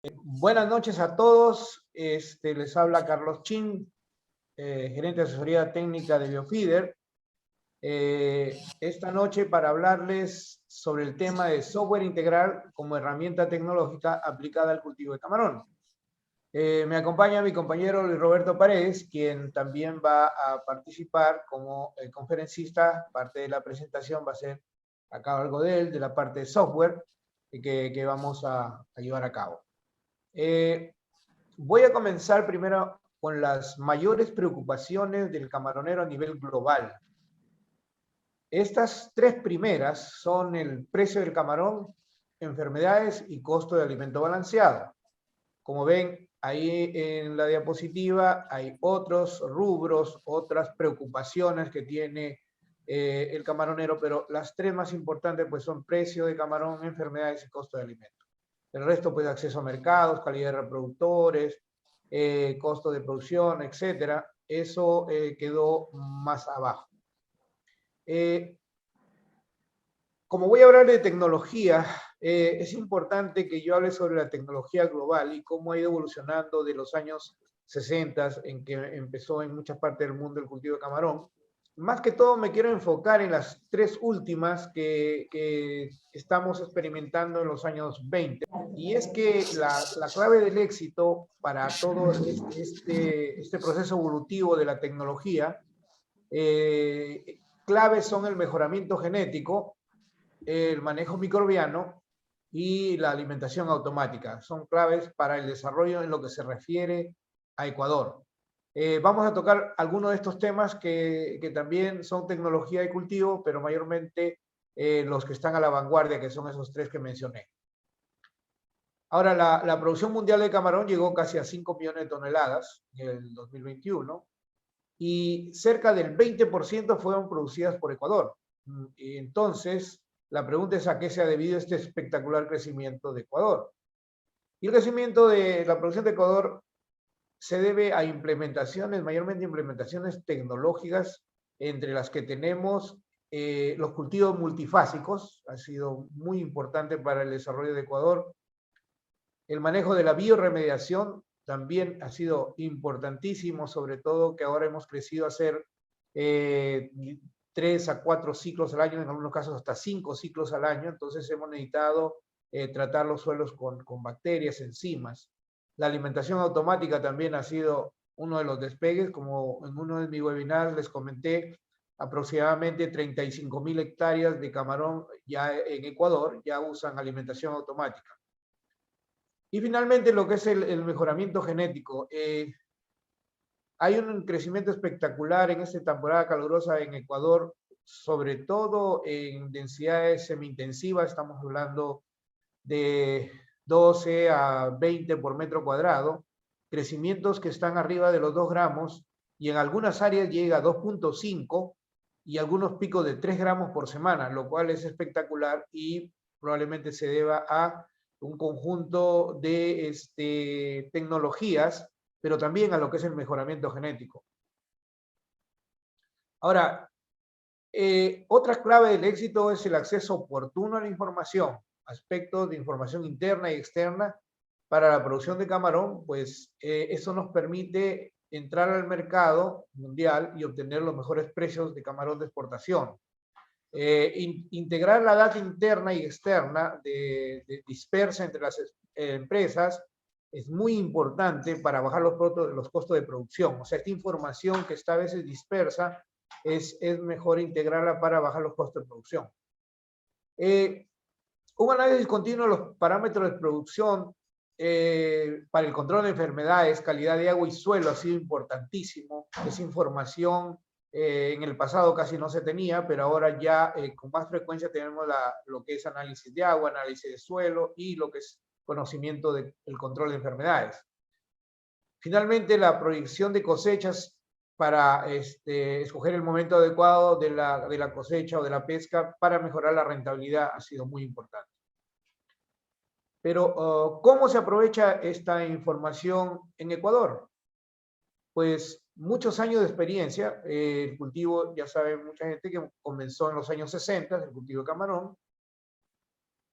Buenas noches a todos. Les habla Carlos Chin, gerente de asesoría técnica de Biofeeder. Esta noche para hablarles sobre el tema de software integral como herramienta tecnológica aplicada al cultivo de camarón. Me acompaña mi compañero Luis Roberto Paredes, quien también va a participar como conferencista. Parte de la presentación va a ser a cargo de él, de la parte de software que vamos a llevar a cabo. Voy a comenzar primero con las mayores preocupaciones del camaronero a nivel global. Estas tres primeras son el precio del camarón, enfermedades y costo de alimento balanceado. Como ven ahí en la diapositiva, hay otros rubros, otras preocupaciones que tiene el camaronero, pero las tres más importantes pues son precio de camarón, enfermedades y costo de alimento. El resto, pues, acceso a mercados, calidad de reproductores, costo de producción, etcétera. Eso quedó más abajo. Como voy a hablar de tecnología, es importante que yo hable sobre la tecnología global y cómo ha ido evolucionando de los años 60, en que empezó en muchas partes del mundo el cultivo de camarón. Más que todo me quiero enfocar en las tres últimas que estamos experimentando en los años 20. Y es que la clave del éxito para todo este proceso evolutivo de la tecnología, claves son el mejoramiento genético, el manejo microbiano y la alimentación automática. Son claves para el desarrollo en lo que se refiere a Ecuador. Vamos a tocar algunos de estos temas que también son tecnología de cultivo, pero mayormente los que están a la vanguardia, que son esos tres que mencioné. Ahora, la producción mundial de camarón llegó casi a 5 millones de toneladas en el 2021 y cerca del 20% fueron producidas por Ecuador. Y entonces, la pregunta es a qué se ha debido este espectacular crecimiento de Ecuador. Y el crecimiento de la producción de Ecuador se debe a implementaciones, mayormente implementaciones tecnológicas, entre las que tenemos los cultivos multifásicos, ha sido muy importante para el desarrollo de Ecuador. El manejo de la bioremediación también ha sido importantísimo, sobre todo que ahora hemos crecido a hacer 3 a 4 ciclos al año, en algunos casos hasta 5 ciclos al año, entonces hemos necesitado tratar los suelos con bacterias, enzimas. La alimentación automática también ha sido uno de los despegues, como en uno de mis webinars les comenté, aproximadamente 35.000 hectáreas de camarón ya en Ecuador ya usan alimentación automática. Y finalmente lo que es el mejoramiento genético. Hay un crecimiento espectacular en esta temporada calurosa en Ecuador, sobre todo en densidades semi-intensivas, estamos hablando de 12 a 20 por metro cuadrado, crecimientos que están arriba de los 2 gramos y en algunas áreas llega a 2.5 y algunos picos de 3 gramos por semana, lo cual es espectacular y probablemente se deba a un conjunto de tecnologías, pero también a lo que es el mejoramiento genético. Ahora, otra clave del éxito es el acceso oportuno a la información, aspectos de información interna y externa para la producción de camarón, pues eso nos permite entrar al mercado mundial y obtener los mejores precios de camarón de exportación. Integrar la data interna y externa dispersa entre las empresas es muy importante para bajar los costos de producción. O sea, esta información que está a veces dispersa es mejor integrarla para bajar los costos de producción. Un análisis continuo de los parámetros de producción para el control de enfermedades, calidad de agua y suelo ha sido importantísimo. Esa información en el pasado casi no se tenía, pero ahora ya con más frecuencia tenemos lo que es análisis de agua, análisis de suelo y lo que es conocimiento del control de enfermedades. Finalmente, la proyección de cosechas para escoger el momento adecuado de la cosecha o de la pesca para mejorar la rentabilidad ha sido muy importante. Pero, ¿cómo se aprovecha esta información en Ecuador? Pues muchos años de experiencia. El cultivo, ya sabe mucha gente que comenzó en los años 60, el cultivo de camarón.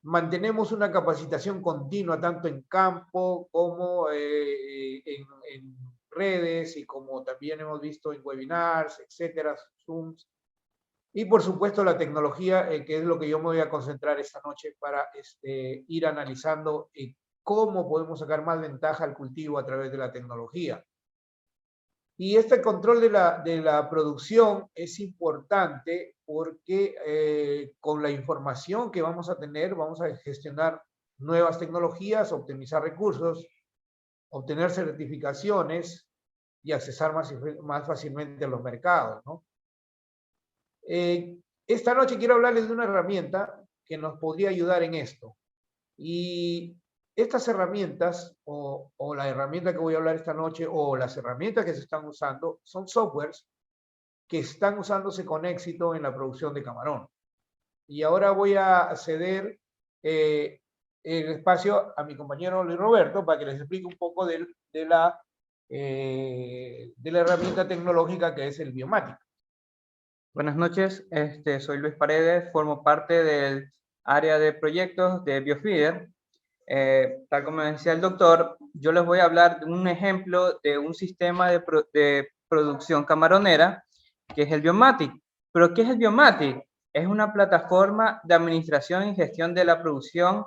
Mantenemos una capacitación continua, tanto en campo como en redes, y como también hemos visto en webinars, etcétera, Zooms. Y por supuesto la tecnología, que es lo que yo me voy a concentrar esta noche para ir analizando cómo podemos sacar más ventaja al cultivo a través de la tecnología. Y este control de la producción es importante porque con la información que vamos a tener, vamos a gestionar nuevas tecnologías, optimizar recursos, obtener certificaciones y accesar más fácilmente a los mercados, ¿no? Esta noche quiero hablarles de una herramienta que nos podría ayudar en esto. Y estas herramientas, o la herramienta que voy a hablar esta noche, o las herramientas que se están usando, son softwares que están usándose con éxito en la producción de camarón. Y ahora voy a ceder el espacio a mi compañero Luis Roberto para que les explique un poco de la herramienta tecnológica que es el Biomatic. Buenas noches, soy Luis Paredes, formo parte del área de proyectos de Biofeeder. Tal como decía el doctor, yo les voy a hablar de un ejemplo de un sistema de producción camaronera, que es el Biomatic. ¿Pero qué es el Biomatic? Es una plataforma de administración y gestión de la producción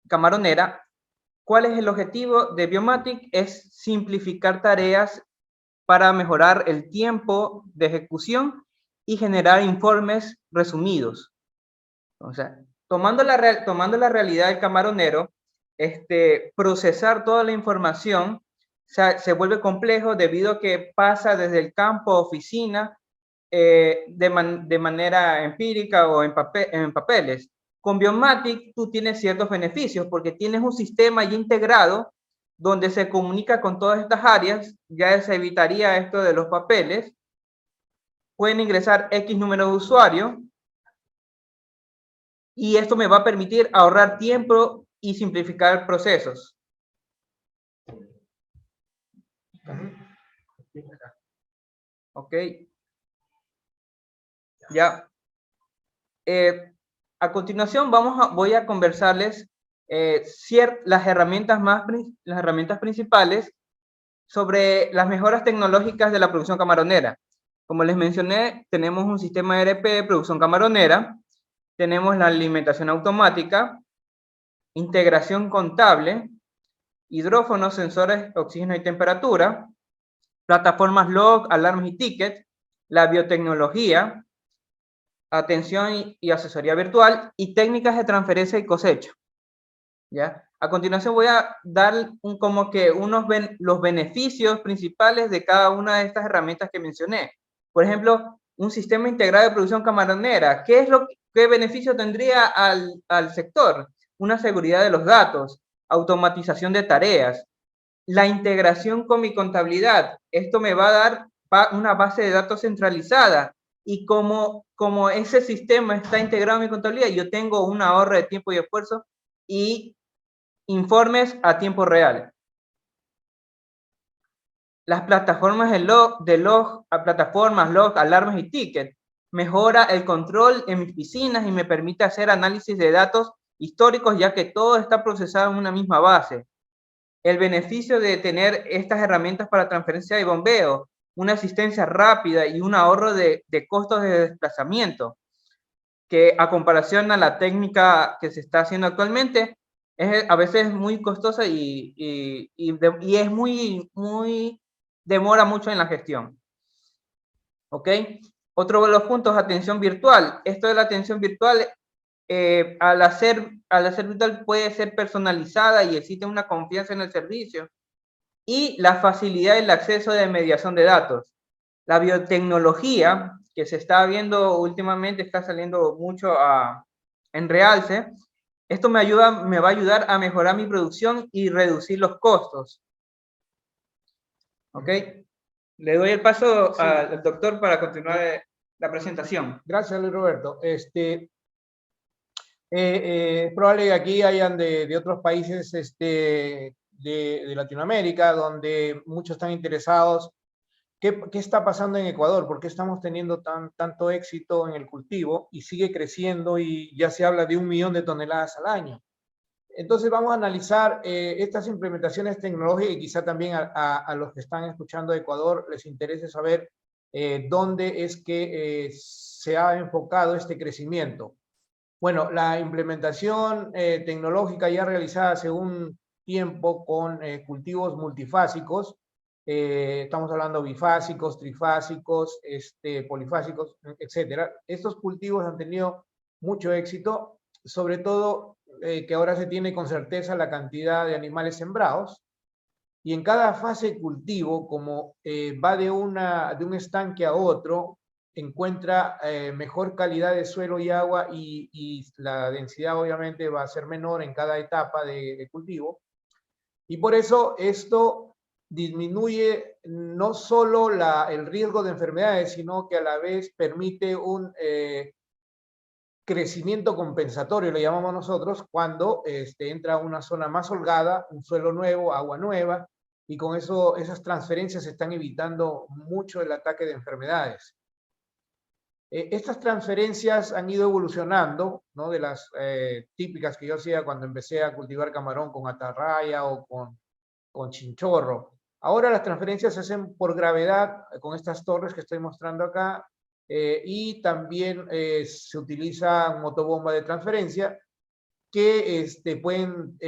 camaronera. ¿Cuál es el objetivo de Biomatic? Es simplificar tareas para mejorar el tiempo de ejecución y generar informes resumidos. O sea, tomando la realidad del camaronero, procesar toda la información se vuelve complejo debido a que pasa desde el campo a oficina de manera empírica o en papeles. Con Biomatic tú tienes ciertos beneficios porque tienes un sistema ya integrado donde se comunica con todas estas áreas, ya se evitaría esto de los papeles. Pueden ingresar X número de usuario y esto me va a permitir ahorrar tiempo y simplificar procesos. Ok. Ya. A continuación voy a conversarles las herramientas principales sobre las mejoras tecnológicas de la producción camaronera. Como les mencioné, tenemos un sistema ERP de producción camaronera, tenemos la alimentación automática, integración contable, hidrófonos, sensores, oxígeno y temperatura, plataformas log, alarmas y tickets, la biotecnología, atención y asesoría virtual y técnicas de transferencia y cosecha. ¿Ya? A continuación voy a dar los beneficios principales de cada una de estas herramientas que mencioné. Por ejemplo, un sistema integrado de producción camaronera. ¿Qué beneficio tendría al sector? Una seguridad de los datos, automatización de tareas, la integración con mi contabilidad. Esto me va a dar una base de datos centralizada y como ese sistema está integrado en mi contabilidad, yo tengo un ahorro de tiempo y esfuerzo y informes a tiempo real. Las plataformas plataformas, log, alarmas y tickets mejora el control en mis piscinas y me permite hacer análisis de datos históricos ya que todo está procesado en una misma base. El beneficio de tener estas herramientas para transferencia y bombeo, una asistencia rápida y un ahorro de costos de desplazamiento, que a comparación a la técnica que se está haciendo actualmente, a veces muy costosa y es demora mucho en la gestión. ¿Ok? Otro de los puntos, atención virtual. Esto de la atención virtual, al hacer virtual puede ser personalizada y existe una confianza en el servicio. Y la facilidad del acceso de mediación de datos. La biotecnología, que se está viendo últimamente, está saliendo mucho en realce. Esto me va a ayudar a mejorar mi producción y reducir los costos. ¿Ok? Le doy el paso al doctor para continuar la presentación. Gracias, Luis Roberto. Es probable que aquí hayan de otros países de Latinoamérica, donde muchos están interesados ¿qué está pasando en Ecuador? ¿Por qué estamos teniendo tanto éxito en el cultivo y sigue creciendo y ya se habla de 1 millón de toneladas al año? Entonces vamos a analizar estas implementaciones tecnológicas y quizá también a los que están escuchando de Ecuador les interese saber dónde es que se ha enfocado este crecimiento. Bueno, la implementación tecnológica ya realizada hace un tiempo con cultivos multifásicos, estamos hablando bifásicos, trifásicos, polifásicos, etcétera. Estos cultivos han tenido mucho éxito, sobre todo que ahora se tiene con certeza la cantidad de animales sembrados, y en cada fase de cultivo, como va de un estanque a otro, encuentra mejor calidad de suelo y agua y la densidad obviamente va a ser menor en cada etapa de cultivo. Y por eso esto disminuye no solo el riesgo de enfermedades, sino que a la vez permite un crecimiento compensatorio, lo llamamos nosotros, cuando entra a una zona más holgada, un suelo nuevo, agua nueva, y con eso esas transferencias están evitando mucho el ataque de enfermedades. Estas transferencias han ido evolucionando, ¿no? De las típicas que yo hacía cuando empecé a cultivar camarón con atarraya o con chinchorro. Ahora las transferencias se hacen por gravedad con estas torres que estoy mostrando acá, y también se utiliza un motobomba de transferencia que pueden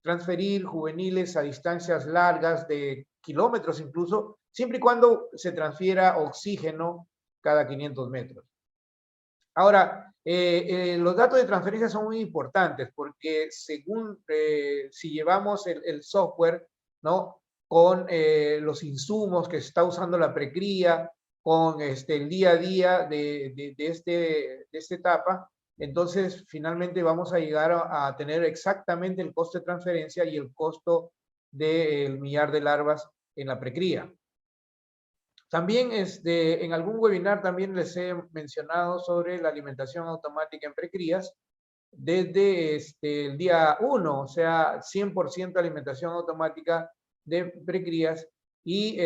transferir juveniles a distancias largas de kilómetros incluso, siempre y cuando se transfiera oxígeno cada 500 metros. Ahora, los datos de transferencia son muy importantes porque según si llevamos el software, ¿no? Con los insumos que se está usando la precría, con el día a día de esta etapa, entonces finalmente vamos a llegar a tener exactamente el costo de transferencia y el costo del millar de larvas en la precría. También en algún webinar también les he mencionado sobre la alimentación automática en precrías desde el día 1, o sea, 100% alimentación automática de precrías y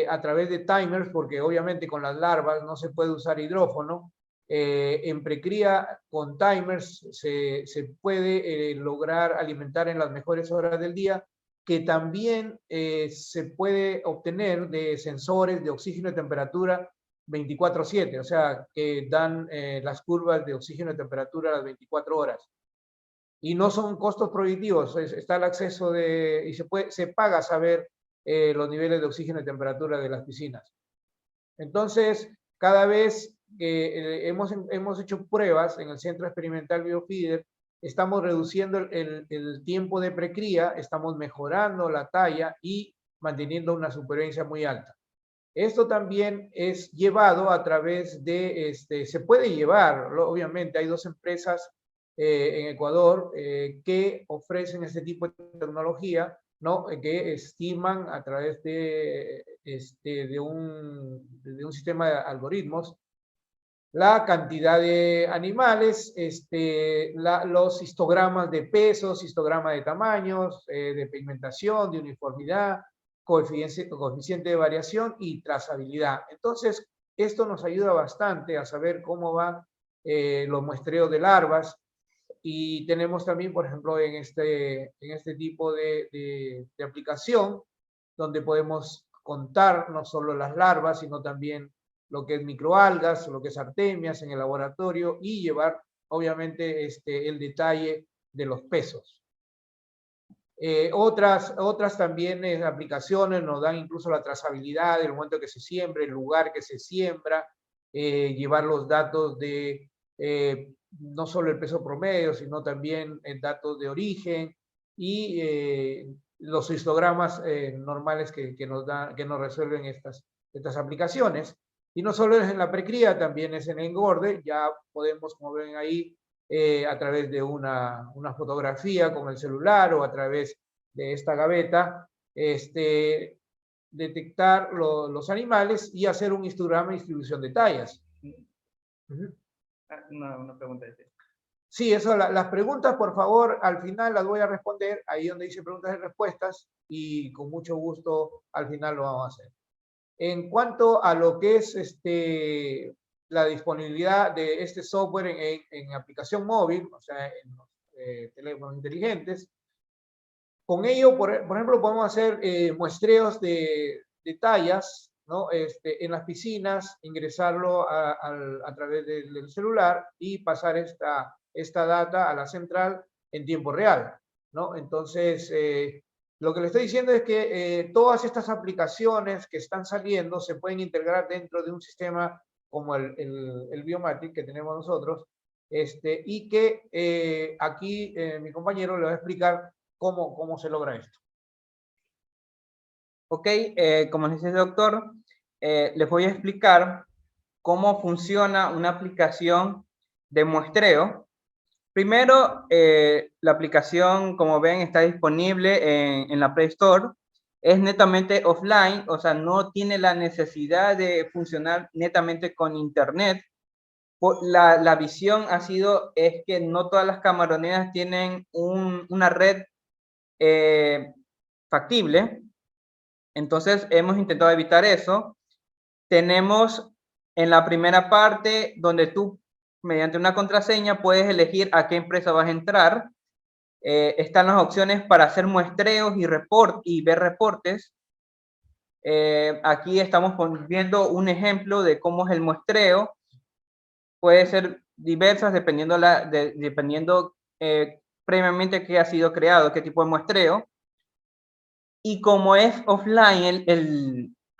a través de timers, porque obviamente con las larvas no se puede usar hidrófono. En precría con timers se puede lograr alimentar en las mejores horas del día, que también se puede obtener de sensores de oxígeno y temperatura 24/7, o sea, que dan las curvas de oxígeno y temperatura a las 24 horas. Y no son costos prohibitivos, está el acceso y se paga saber los niveles de oxígeno y temperatura de las piscinas. Entonces, cada vez que hemos hecho pruebas en el Centro Experimental Biofeeder, estamos reduciendo el tiempo de precría, estamos mejorando la talla y manteniendo una supervivencia muy alta. Esto también es llevado a través de, se puede llevar, obviamente hay 2 empresas en Ecuador que ofrecen este tipo de tecnología, ¿no? Que estiman a través de un sistema de algoritmos la cantidad de animales, los histogramas de pesos, histograma de tamaños, de pigmentación, de uniformidad, coeficiente de variación y trazabilidad. Entonces, esto nos ayuda bastante a saber cómo van los muestreos de larvas, y tenemos también, por ejemplo, en este tipo de aplicación, donde podemos contar no solo las larvas, sino también lo que es microalgas, lo que es artemias en el laboratorio y llevar, obviamente, el detalle de los pesos. Otras también aplicaciones nos dan incluso la trazabilidad del momento que se siembra, el lugar que se siembra, llevar los datos de no solo el peso promedio, sino también datos de origen y los histogramas normales que nos resuelven estas aplicaciones. Y no solo es en la precría, también es en el engorde. Ya podemos, como ven ahí, a través de una fotografía con el celular o a través de esta gaveta, detectar los animales y hacer un histograma de distribución de tallas. Una pregunta. Sí, eso, las preguntas, por favor, al final las voy a responder, ahí donde dice preguntas y respuestas, y con mucho gusto al final lo vamos a hacer. En cuanto a lo que es la disponibilidad de este software en aplicación móvil, o sea, en los teléfonos inteligentes, con ello, por ejemplo, podemos hacer muestreos de tallas, ¿no? En las piscinas, ingresarlo a través del celular y pasar esta data a la central en tiempo real, ¿no? Entonces, lo que le estoy diciendo es que todas estas aplicaciones que están saliendo se pueden integrar dentro de un sistema como el Biomatic que tenemos nosotros, y que aquí mi compañero le va a explicar cómo se logra esto. Ok, como les dice el doctor, les voy a explicar cómo funciona una aplicación de muestreo. Primero, la aplicación, como ven, está disponible en la Play Store. Es netamente offline, o sea, no tiene la necesidad de funcionar netamente con Internet. La visión es que no todas las camaroneras tienen una red factible. Entonces, hemos intentado evitar eso. Tenemos en la primera parte donde tú, mediante una contraseña, puedes elegir a qué empresa vas a entrar. Están las opciones para hacer muestreos y ver reportes. Aquí estamos viendo un ejemplo de cómo es el muestreo. Puede ser diversas dependiendo previamente qué ha sido creado, qué tipo de muestreo. Y como es offline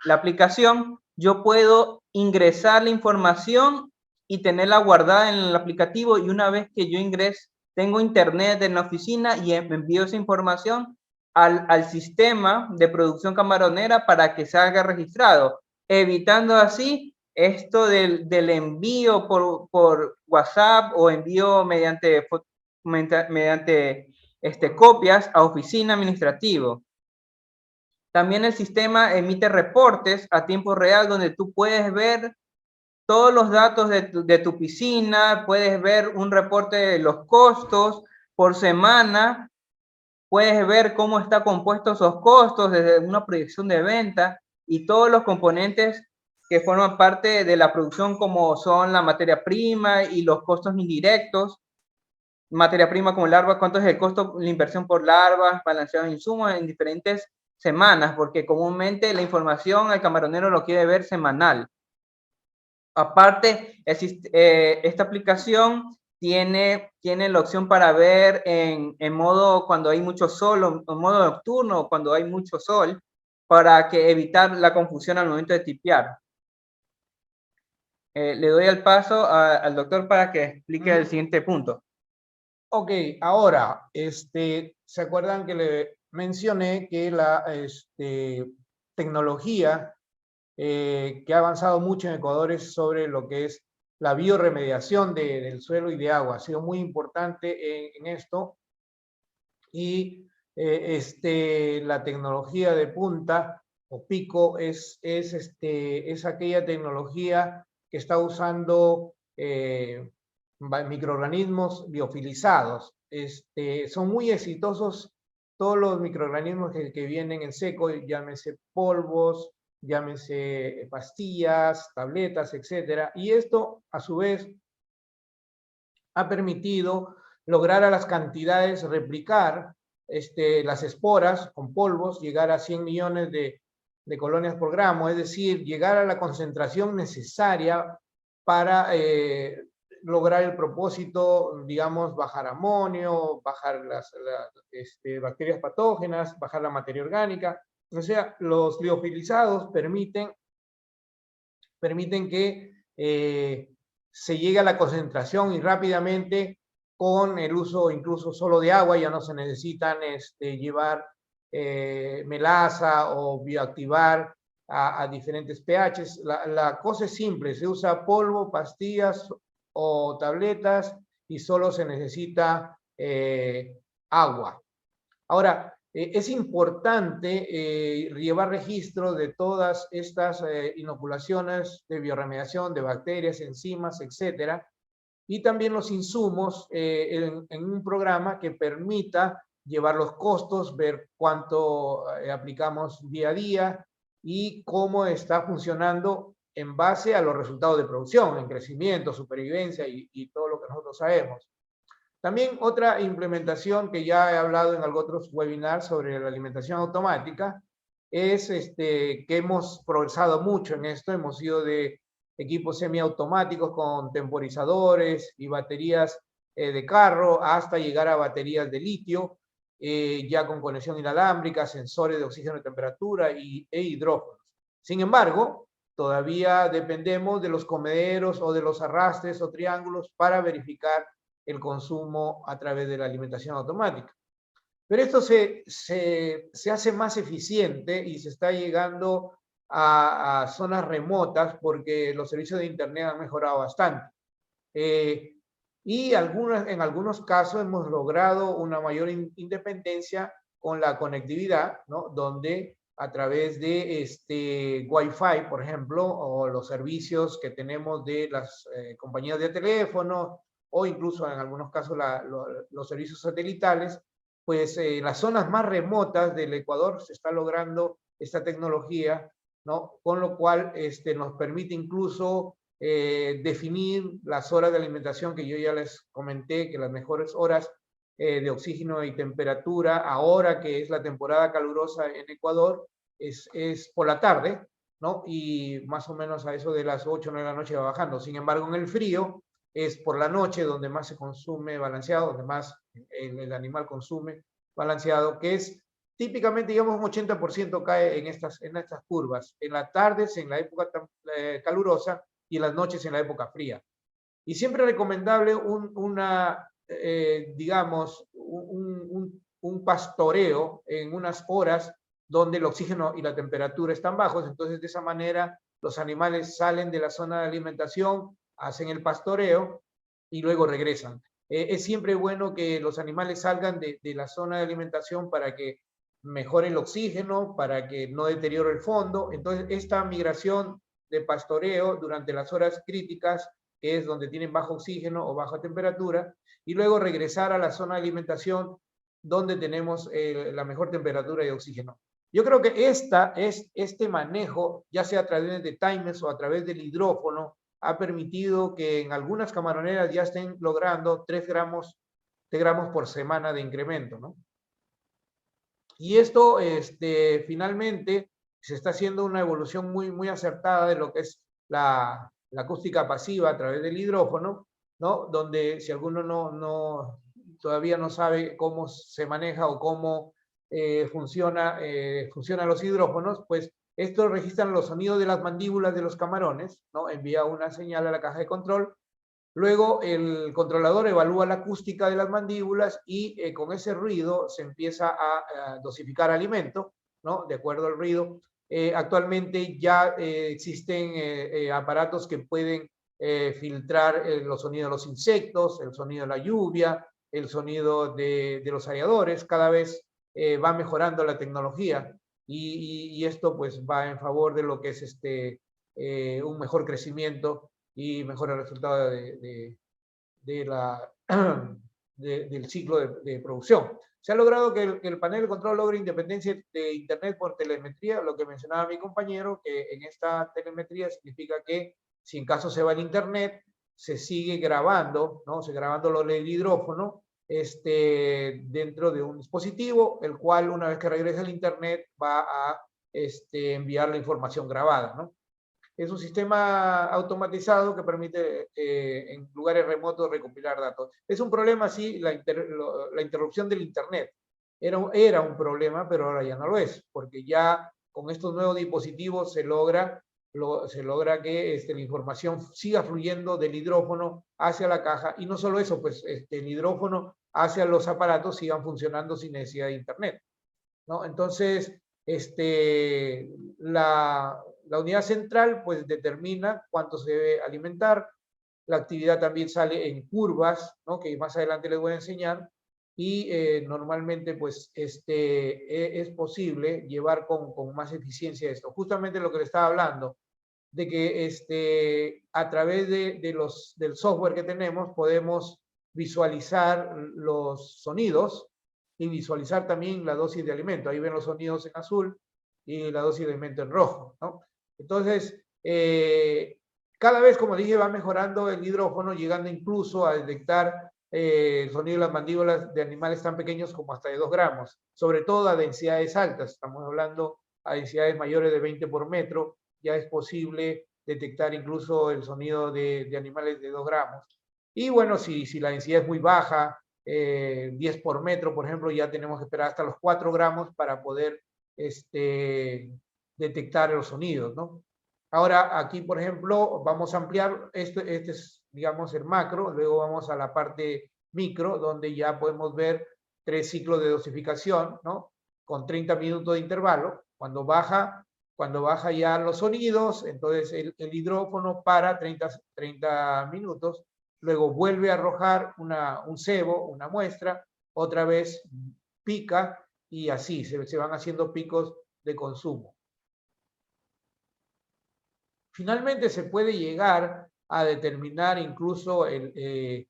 la aplicación, yo puedo ingresar la información y tenerla guardada en el aplicativo, y una vez que yo ingrese, tengo internet en la oficina y envío esa información al sistema de producción camaronera para que salga registrado, evitando así esto del envío por WhatsApp o envío mediante copias a oficina administrativa. También el sistema emite reportes a tiempo real donde tú puedes ver todos los datos de tu piscina, puedes ver un reporte de los costos por semana, puedes ver cómo está compuesto esos costos desde una proyección de venta y todos los componentes que forman parte de la producción, como son la materia prima y los costos indirectos. Materia prima como larva, cuánto es el costo, la inversión por larvas, balanceado de insumos en diferentes semanas, porque comúnmente la información el camaronero lo quiere ver semanal. Aparte, esta aplicación tiene la opción para ver en modo cuando hay mucho sol, o en modo nocturno, o cuando hay mucho sol, para evitar la confusión al momento de tipear. Le doy el paso al doctor para que explique el siguiente punto. Ok, ahora, ¿se acuerdan que le mencioné que la tecnología que ha avanzado mucho en Ecuador es sobre lo que es la bioremediación del suelo y de agua? Ha sido muy importante en esto, y la tecnología de punta o pico es aquella tecnología que está usando microorganismos biofilizados. Son muy exitosos todos los microorganismos que vienen en seco, llámese polvos, llámese pastillas, tabletas, etcétera. Y esto, a su vez, ha permitido lograr a las cantidades, replicar las esporas con polvos, llegar a 100 millones de colonias por gramo, es decir, llegar a la concentración necesaria para lograr el propósito, digamos, bajar amonio, bajar las bacterias patógenas, bajar la materia orgánica. O sea, los liofilizados permiten que se llegue a la concentración y rápidamente, con el uso incluso solo de agua. Ya no se necesitan llevar melaza o bioactivar a diferentes pHs. La cosa es simple, se usa polvo, pastillas o tabletas y solo se necesita agua. Ahora, es importante llevar registro de todas estas inoculaciones de bioremediación de bacterias, enzimas, etcétera, y también los insumos en un programa que permita llevar los costos, ver cuánto aplicamos día a día y cómo está funcionando en base a los resultados de producción, en crecimiento, supervivencia y todo lo que nosotros sabemos. También otra implementación que ya he hablado en algunos otros webinars sobre la alimentación automática es que hemos progresado mucho en esto. Hemos ido de equipos semiautomáticos con temporizadores y baterías de carro hasta llegar a baterías de litio, ya con conexión inalámbrica, sensores de oxígeno y temperatura e hidrófonos. Sin embargo, todavía dependemos de los comederos o de los arrastres o triángulos para verificar el consumo a través de la alimentación automática. Pero esto se hace más eficiente y se está llegando a zonas remotas porque los servicios de Internet han mejorado bastante. Y en algunos casos hemos logrado una mayor independencia con la conectividad, ¿no? Donde a través de Wi-Fi, por ejemplo, o los servicios que tenemos de las compañías de teléfono, o incluso en algunos casos los servicios satelitales, pues en las zonas más remotas del Ecuador se está logrando esta tecnología, ¿no? Con lo cual nos permite incluso definir las horas de alimentación que yo ya les comenté, que las mejores horas de oxígeno y temperatura, ahora que es la temporada calurosa en Ecuador, es por la tarde, ¿no? Y más o menos a eso de las 8 o 9 de la noche va bajando. Sin embargo, en el frío es por la noche donde más se consume balanceado, donde más el animal consume balanceado, que es típicamente, digamos, un 80% cae en estas curvas. En las tardes, en la época calurosa, y en las noches en la época fría. Y siempre es recomendable digamos, un pastoreo en unas horas donde el oxígeno y la temperatura están bajos. Entonces, de esa manera, los animales salen de la zona de alimentación, hacen el pastoreo y luego regresan. Es siempre bueno que los animales salgan de la zona de alimentación para que mejore el oxígeno, para que no deteriore el fondo. Entonces, esta migración de pastoreo durante las horas críticas, que es donde tienen bajo oxígeno o baja temperatura, y luego regresar a la zona de alimentación donde tenemos la mejor temperatura de oxígeno. Yo creo que este manejo, ya sea a través de timers o a través del hidrófono, ha permitido que en algunas camaroneras ya estén logrando 3 gramos por semana de incremento, ¿no? Y esto, finalmente, se está haciendo una evolución muy, muy acertada de lo que es la acústica pasiva a través del hidrófono, ¿no? Donde si alguno todavía no sabe cómo se maneja o cómo funcionan los hidrófonos, pues estos registran los sonidos de las mandíbulas de los camarones, ¿no? Envía una señal a la caja de control. Luego el controlador evalúa la acústica de las mandíbulas y con ese ruido se empieza a dosificar alimento, ¿no? De acuerdo al ruido. Actualmente ya existen aparatos que pueden filtrar los sonidos de los insectos, el sonido de la lluvia, el sonido de los aeradores. Cada vez va mejorando la tecnología y esto pues va en favor de lo que es un mejor crecimiento y mejora el resultado del ciclo de producción. Se ha logrado que el panel de control logre independencia de Internet por telemetría, lo que mencionaba mi compañero, que en esta telemetría significa que si en caso se va el Internet, se sigue grabando, ¿no? Se grabando el hidrófono dentro de un dispositivo, el cual una vez que regrese al Internet va a enviar la información grabada, ¿no? Es un sistema automatizado que permite en lugares remotos recopilar datos. Es un problema, sí, la interrupción del Internet. Era un problema, pero ahora ya no lo es, porque ya con estos nuevos dispositivos se logra que la información siga fluyendo del hidrófono hacia la caja, y no solo eso, pues el hidrófono hacia los aparatos sigan funcionando sin necesidad de Internet, ¿no? Entonces, la unidad central pues determina cuánto se debe alimentar. La actividad también sale en curvas, ¿no? Que más adelante les voy a enseñar, y normalmente pues es posible llevar con más eficiencia esto. Justamente lo que le estaba hablando, de que a través del software que tenemos podemos visualizar los sonidos y visualizar también la dosis de alimento. Ahí ven los sonidos en azul, y la dosis de alimento en rojo, ¿no? Entonces, cada vez, como dije, va mejorando el hidrófono, llegando incluso a detectar el sonido de las mandíbulas de animales tan pequeños como hasta de 2 gramos, sobre todo a densidades altas. Estamos hablando a densidades mayores de 20 por metro, ya es posible detectar incluso el sonido de animales de 2 gramos. Y bueno, si la densidad es muy baja, 10 por metro, por ejemplo, ya tenemos que esperar hasta los 4 gramos para poder detectar los sonidos, ¿no? Ahora, aquí, por ejemplo, vamos a ampliar, este es, digamos, el macro, luego vamos a la parte micro, donde ya podemos ver 3 ciclos de dosificación, ¿no? Con 30 minutos de intervalo. Cuando baja ya los sonidos, entonces el hidrófono para 30 minutos, luego vuelve a arrojar un sebo, una muestra, otra vez pica y así se van haciendo picos de consumo. Finalmente se puede llegar a determinar incluso en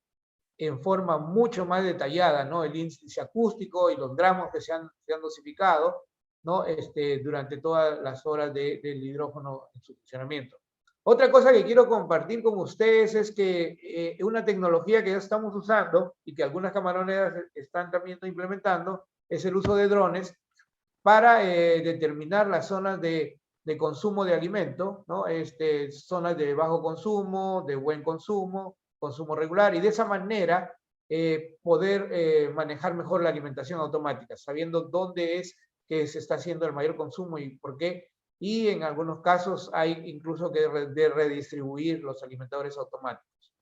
forma mucho más detallada, ¿no? El índice acústico y los gramos que se han dosificado, ¿no? Durante todas las horas del hidrófono en su funcionamiento. Otra cosa que quiero compartir con ustedes es que una tecnología que ya estamos usando y que algunas camaroneras están también implementando es el uso de drones para determinar las zonas de consumo de alimento, ¿no? Zonas de bajo consumo, de buen consumo, consumo regular, y de esa manera poder manejar mejor la alimentación automática, sabiendo dónde es que se está haciendo el mayor consumo y por qué. Y en algunos casos hay incluso que redistribuir los alimentadores automáticos.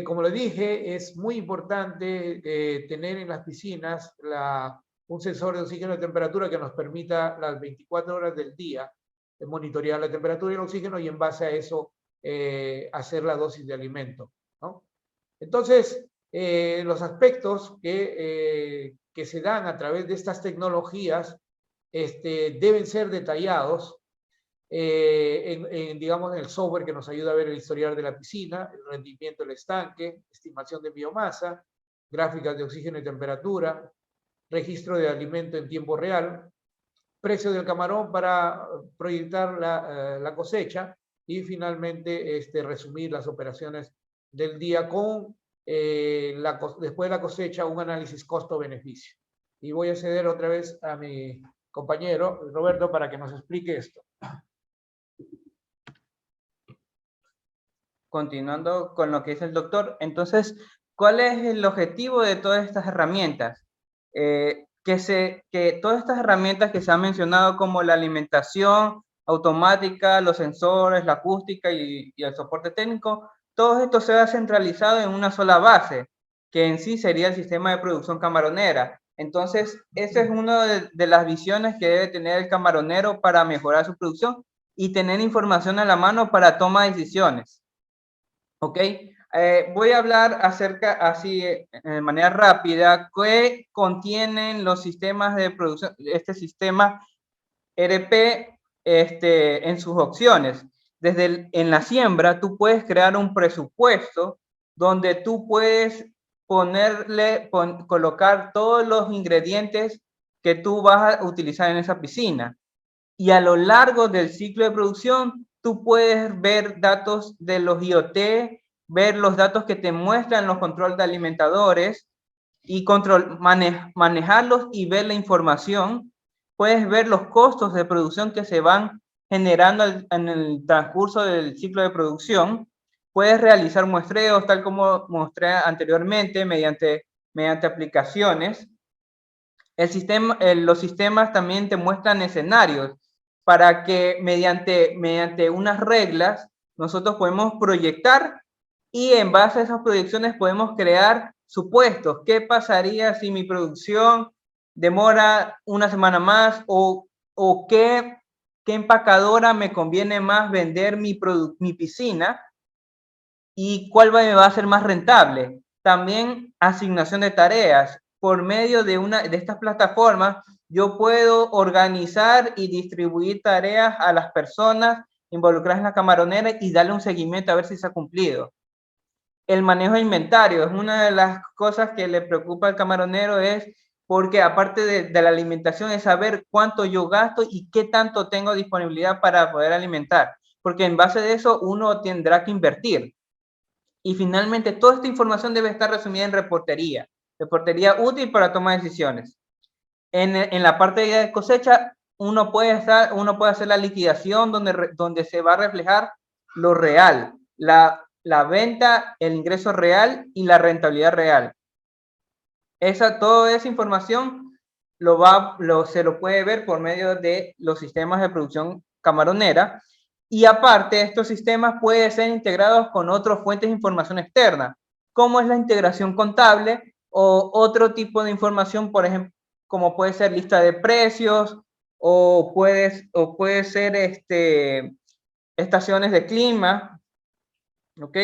Como les dije, es muy importante tener en las piscinas un sensor de oxígeno y temperatura que nos permita las 24 horas del día monitorear la temperatura y el oxígeno y en base a eso hacer la dosis de alimento, ¿no? Entonces, los aspectos que se dan a través de estas tecnologías deben ser detallados digamos, en el software que nos ayuda a ver el historial de la piscina, el rendimiento del estanque, estimación de biomasa, gráficas de oxígeno y temperatura, registro de alimento en tiempo real, precio del camarón para proyectar la cosecha y finalmente resumir las operaciones del día con, después de la cosecha, un análisis costo-beneficio. Y voy a ceder otra vez a mi compañero Roberto para que nos explique esto. Continuando con lo que dice el doctor, entonces, ¿cuál es el objetivo de todas estas herramientas? Que todas estas herramientas que se han mencionado como la alimentación automática, los sensores, la acústica y el soporte técnico, todo esto sea centralizado en una sola base, que en sí sería el sistema de producción camaronera. Entonces, esa es una de las visiones que debe tener el camaronero para mejorar su producción y tener información a la mano para toma de decisiones. ¿Ok? Voy a hablar acerca, así de manera rápida, qué contienen los sistemas de producción, este sistema ERP en sus opciones. En la siembra, tú puedes crear un presupuesto donde tú puedes colocar todos los ingredientes que tú vas a utilizar en esa piscina. Y a lo largo del ciclo de producción, tú puedes ver datos de los IoT, ver los datos que te muestran los controles de alimentadores y manejarlos y ver la información. Puedes ver los costos de producción que se van generando en el transcurso del ciclo de producción. Puedes realizar muestreos, tal como mostré anteriormente, mediante aplicaciones. Los sistemas también te muestran escenarios para que mediante unas reglas nosotros podemos proyectar y en base a esas proyecciones podemos crear supuestos. ¿Qué pasaría si mi producción demora una semana más o qué empacadora me conviene más vender mi piscina y cuál me va a ser más rentable? También asignación de tareas. Por medio de estas plataformas, yo puedo organizar y distribuir tareas a las personas involucradas en la camaronera y darle un seguimiento a ver si se ha cumplido. El manejo de inventario es una de las cosas que le preocupa al camaronero, es porque aparte de la alimentación es saber cuánto yo gasto y qué tanto tengo disponibilidad para poder alimentar, porque en base de eso uno tendrá que invertir. Y finalmente, toda esta información debe estar resumida en reportería útil para tomar decisiones. En la parte de cosecha, uno puede hacer la liquidación donde se va a reflejar lo real, la venta, el ingreso real y la rentabilidad real. Toda esa información se lo puede ver por medio de los sistemas de producción camaronera, y aparte estos sistemas pueden ser integrados con otras fuentes de información externa, como es la integración contable o otro tipo de información, por ejemplo, como puede ser lista de precios o puede ser estaciones de clima, ¿ok?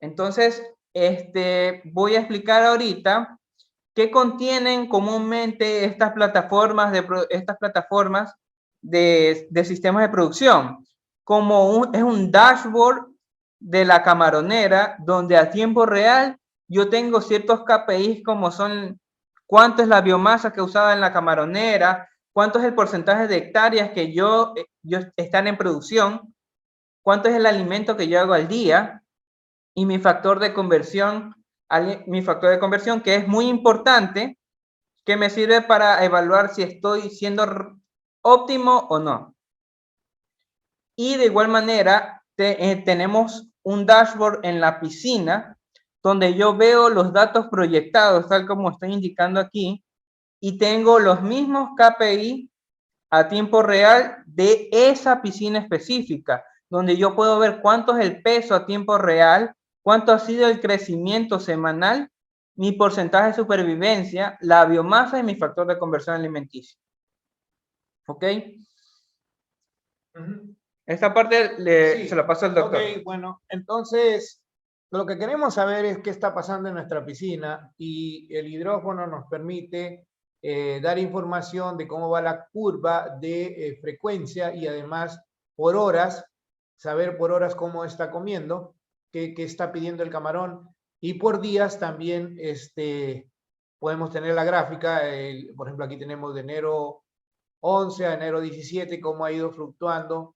Entonces, voy a explicar ahorita qué contienen comúnmente estas plataformas de sistemas de producción. Es un dashboard de la camaronera donde a tiempo real yo tengo ciertos KPIs como son cuánto es la biomasa que usaba en la camaronera, cuánto es el porcentaje de hectáreas que están en producción, cuánto es el alimento que yo hago al día, y mi factor de conversión, que es muy importante, que me sirve para evaluar si estoy siendo óptimo o no. Y de igual manera, tenemos un dashboard en la piscina donde yo veo los datos proyectados, tal como estoy indicando aquí, y tengo los mismos KPI a tiempo real de esa piscina específica, donde yo puedo ver cuánto es el peso a tiempo real, cuánto ha sido el crecimiento semanal, mi porcentaje de supervivencia, la biomasa y mi factor de conversión alimenticia. ¿Ok? Esta parte se la paso al doctor. Ok, bueno, entonces lo que queremos saber es qué está pasando en nuestra piscina, y el hidrófono nos permite dar información de cómo va la curva de frecuencia, y además por horas, saber por horas cómo está comiendo, qué está pidiendo el camarón, y por días también podemos tener la gráfica. Por ejemplo, aquí tenemos de enero 11 a enero 17 cómo ha ido fluctuando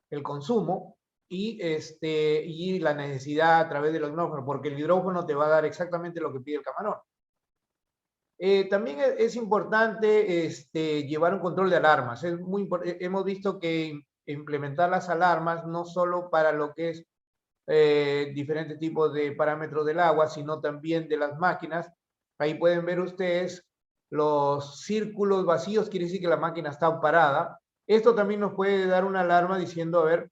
el consumo y la necesidad a través del hidrófono, porque el hidrófono te va a dar exactamente lo que pide el camarón. También es importante llevar un control de alarmas. Hemos visto que implementar las alarmas no solo para lo que es diferentes tipos de parámetros del agua, sino también de las máquinas. Ahí pueden ver ustedes los círculos vacíos, quiere decir que la máquina está parada. Esto también nos puede dar una alarma diciendo, a ver,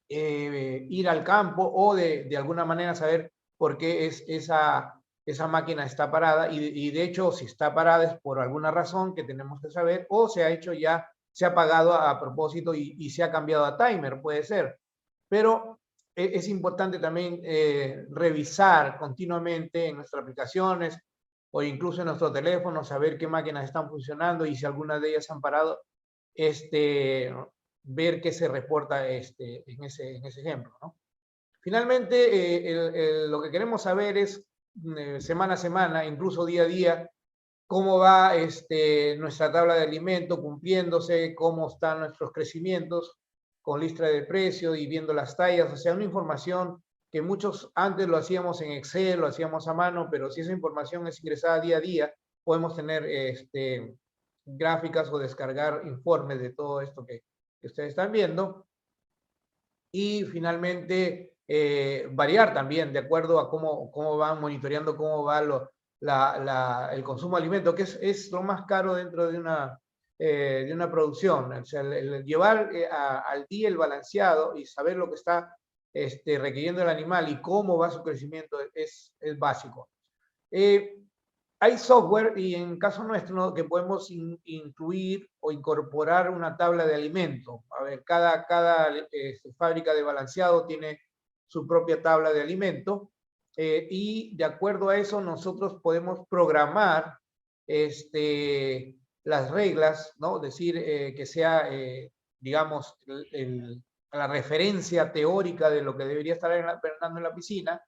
ir al campo, o de alguna manera saber por qué esa máquina está parada, y de hecho si está parada es por alguna razón que tenemos que saber, o se ha apagado a propósito y se ha cambiado a timer, puede ser. Pero es importante también revisar continuamente en nuestras aplicaciones o incluso en nuestro teléfono, saber qué máquinas están funcionando y si algunas de ellas han parado, ver qué se reporta en ese ejemplo, ¿no? Finalmente, lo que queremos saber es semana a semana, incluso día a día, cómo va nuestra tabla de alimento cumpliéndose, cómo están nuestros crecimientos con lista de precio y viendo las tallas. O sea, una información que muchos antes lo hacíamos en Excel, lo hacíamos a mano, pero si esa información es ingresada día a día, podemos tener gráficas o descargar informes de todo esto que ustedes están viendo. Y finalmente, variar también de acuerdo a cómo van monitoreando, cómo va el consumo de alimentos, que es lo más caro dentro de una producción. O sea, el llevar al día el balanceado y saber lo que está requiriendo el animal y cómo va su crecimiento es básico. Hay software, y en caso nuestro, ¿no?, que podemos incluir o incorporar una tabla de alimento. A ver, cada fábrica de balanceado tiene su propia tabla de alimento, y de acuerdo a eso nosotros podemos programar las reglas, ¿no? Decir que sea, digamos, la referencia teórica de lo que debería estar en la piscina,